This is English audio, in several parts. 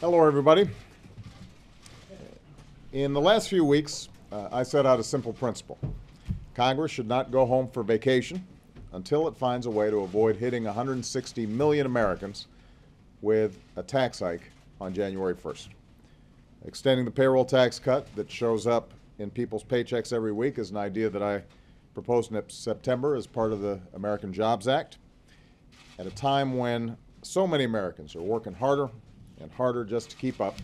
Hello, everybody. In the last few weeks, I set out a simple principle. Congress should not go home for vacation until it finds a way to avoid hitting 160 million Americans with a tax hike on January 1st. Extending the payroll tax cut that shows up in people's paychecks every week is an idea that I proposed in September as part of the American Jobs Act. At a time when so many Americans are working harder and harder just to keep up,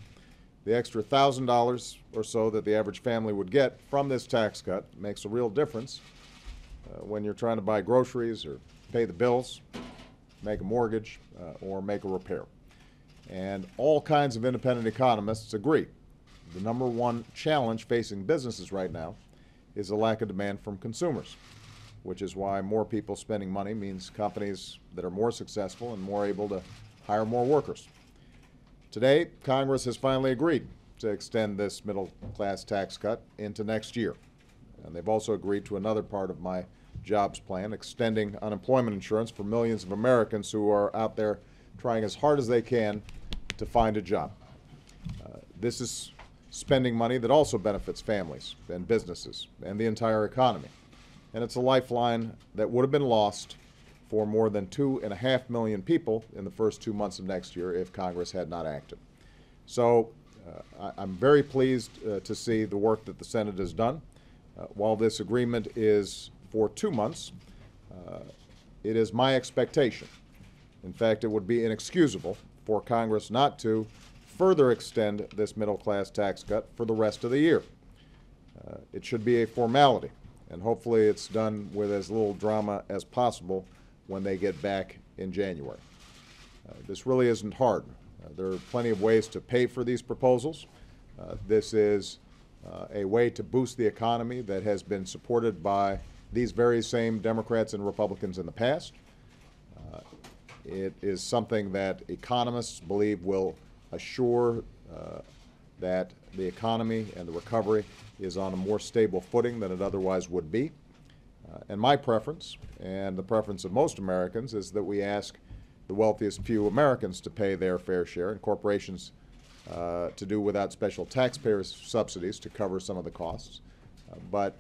the extra $1,000 or so that the average family would get from this tax cut makes a real difference when you're trying to buy groceries or pay the bills, make a mortgage, or make a repair. And all kinds of independent economists agree the number one challenge facing businesses right now is a lack of demand from consumers, which is why more people spending money means companies that are more successful and more able to hire more workers. Today, Congress has finally agreed to extend this middle-class tax cut into next year. And they've also agreed to another part of my jobs plan, extending unemployment insurance for millions of Americans who are out there trying as hard as they can to find a job. This is spending money that also benefits families and businesses and the entire economy. And it's a lifeline that would have been lost for more than 2.5 million people in the first 2 months of next year if Congress had not acted. So I'm very pleased to see the work that the Senate has done. While this agreement is for 2 months, it is my expectation. In fact, it would be inexcusable for Congress not to further extend this middle-class tax cut for the rest of the year. It should be a formality, and hopefully it's done with as little drama as possible when they get back in January. This really isn't hard. There are plenty of ways to pay for these proposals. This is a way to boost the economy that has been supported by these very same Democrats and Republicans in the past. It is something that economists believe will assure that the economy and the recovery is on a more stable footing than it otherwise would be. And my preference, and the preference of most Americans, is that we ask the wealthiest few Americans to pay their fair share and corporations to do without special taxpayer subsidies to cover some of the costs. But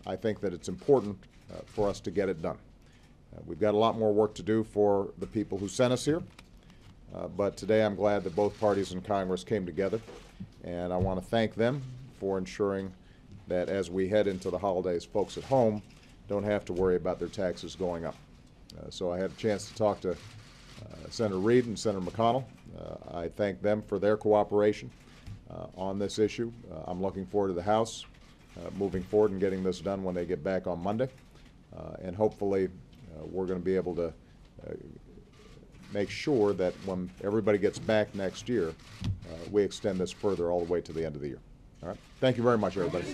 I think that it's important for us to get it done. We've got a lot more work to do for the people who sent us here. But today I'm glad that both parties in Congress came together, and I want to thank them for ensuring that as we head into the holidays, folks at home don't have to worry about their taxes going up. So I had a chance to talk to Senator Reid and Senator McConnell. I thank them for their cooperation on this issue. I'm looking forward to the House moving forward and getting this done when they get back on Monday. And hopefully we're going to be able to make sure that when everybody gets back next year, we extend this further all the way to the end of the year. All right? Thank you very much, everybody.